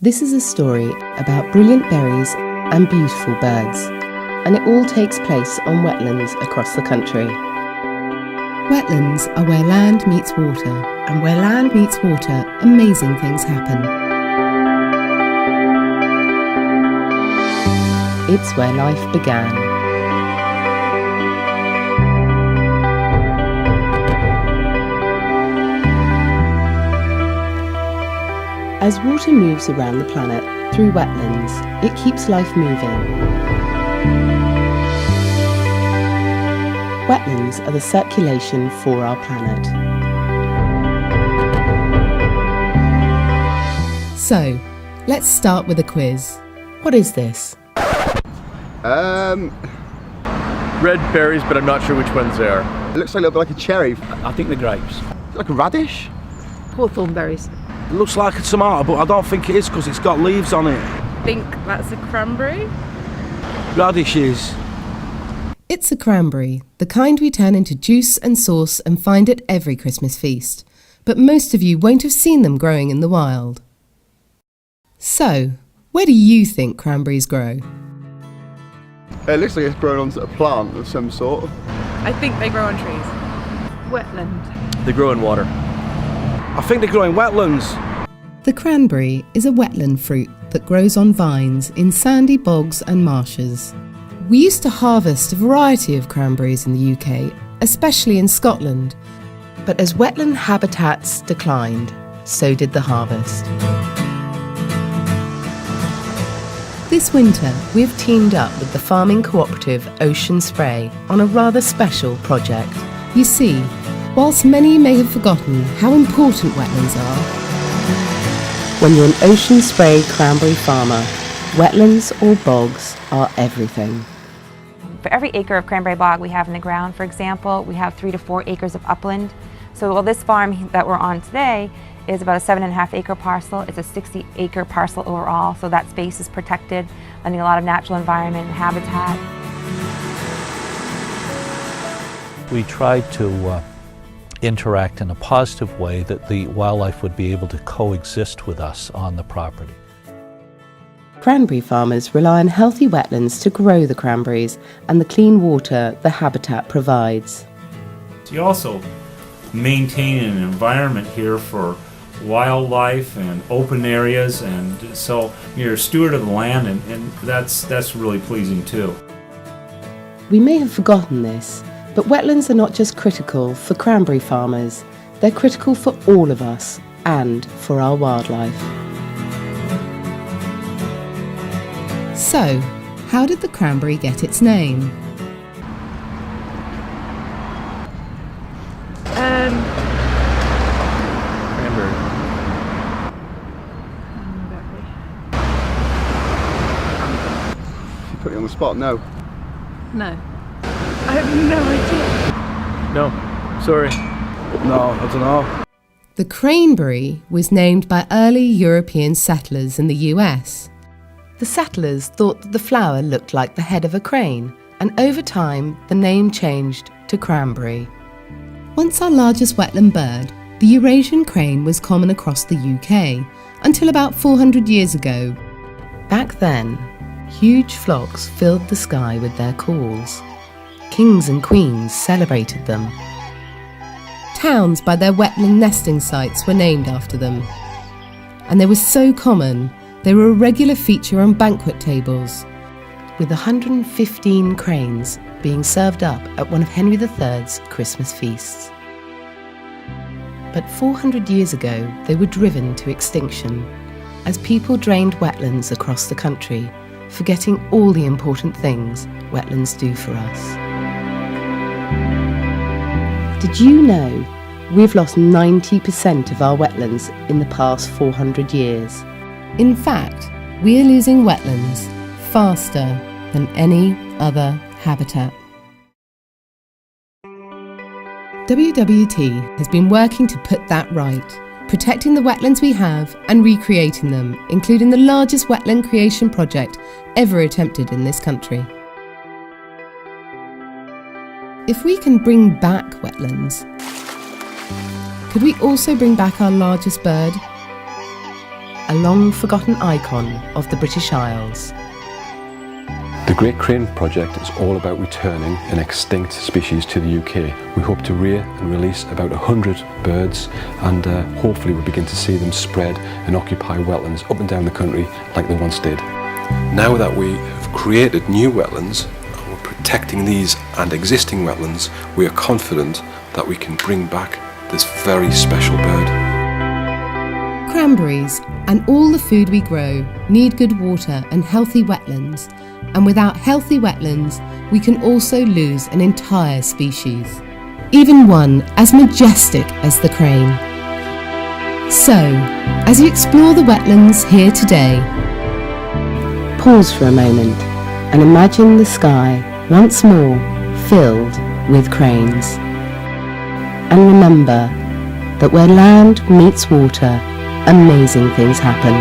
This is a story about brilliant berries and beautiful birds, and it all takes place on wetlands across the country. Wetlands are where land meets water, and where land meets water, amazing things happen. It's where life began. As water moves around the planet through wetlands, it keeps life moving. Wetlands are the circulation for our planet. So, let's start with a quiz. What is this? Red berries, but I'm not sure which ones they are. It looks like a little bit like a cherry. I think they're grapes. Like a radish? Hawthorn berries. It looks like a tomato, but I don't think it is because it's got leaves on it. I think that's a cranberry. Radishes. It's a cranberry, the kind we turn into juice and sauce and find at every Christmas feast. But most of you won't have seen them growing in the wild. So, where do you think cranberries grow? It looks like it's grown onto a plant of some sort. I think they grow on trees. Wetland. They grow in water. I think they grow in wetlands. The cranberry is a wetland fruit that grows on vines in sandy bogs and marshes. We used to harvest a variety of cranberries in the UK, especially in Scotland. But as wetland habitats declined, so did the harvest. This winter, we've teamed up with the farming cooperative Ocean Spray on a rather special project. You see, whilst many may have forgotten how important wetlands are, when you're an Ocean Spray cranberry farmer, wetlands or bogs are everything. For every acre of cranberry bog we have in the ground, for example, we have 3 to 4 acres of upland. So this farm that we're on today is about a 7.5 acre parcel. It's a 60 acre parcel overall, so that space is protected, letting a lot of natural environment and habitat. We tried to interact in a positive way that the wildlife would be able to coexist with us on the property. Cranberry farmers rely on healthy wetlands to grow the cranberries and the clean water the habitat provides. You also maintain an environment here for wildlife and open areas, and so you're a steward of the land, and that's really pleasing too. We may have forgotten this, but wetlands are not just critical for cranberry farmers, they're critical for all of us and for our wildlife. So, how did the cranberry get its name? Cranberry. You put it on the spot, no. No. I have no idea. No, sorry. No, I don't know. The craneberry was named by early European settlers in the US. The settlers thought that the flower looked like the head of a crane, and over time the name changed to cranberry. Once our largest wetland bird, the Eurasian crane was common across the UK until about 400 years ago. Back then, huge flocks filled the sky with their calls. Kings and queens celebrated them. Towns by their wetland nesting sites were named after them. And they were so common, they were a regular feature on banquet tables, with 115 cranes being served up at one of Henry III's Christmas feasts. But 400 years ago, they were driven to extinction as people drained wetlands across the country, forgetting all the important things wetlands do for us. Did you know we've lost 90% of our wetlands in the past 400 years? In fact, we are losing wetlands faster than any other habitat. WWT has been working to put that right, protecting the wetlands we have and recreating them, including the largest wetland creation project ever attempted in this country. If we can bring back wetlands, could we also bring back our largest bird? a long-forgotten icon of the British Isles. The Great Crane Project is all about returning an extinct species to the UK. We hope to rear and release about 100 birds, and hopefully we'll begin to see them spread and occupy wetlands up and down the country like they once did. Now that we have created new wetlands and we're protecting these and existing wetlands, we are confident that we can bring back this very special bird. Cranberries and all the food we grow need good water and healthy wetlands, and without healthy wetlands we can also lose an entire species, even one as majestic as the crane. So, as you explore the wetlands here today, pause for a moment and imagine the sky once more filled with cranes. And remember that where land meets water, amazing things happen.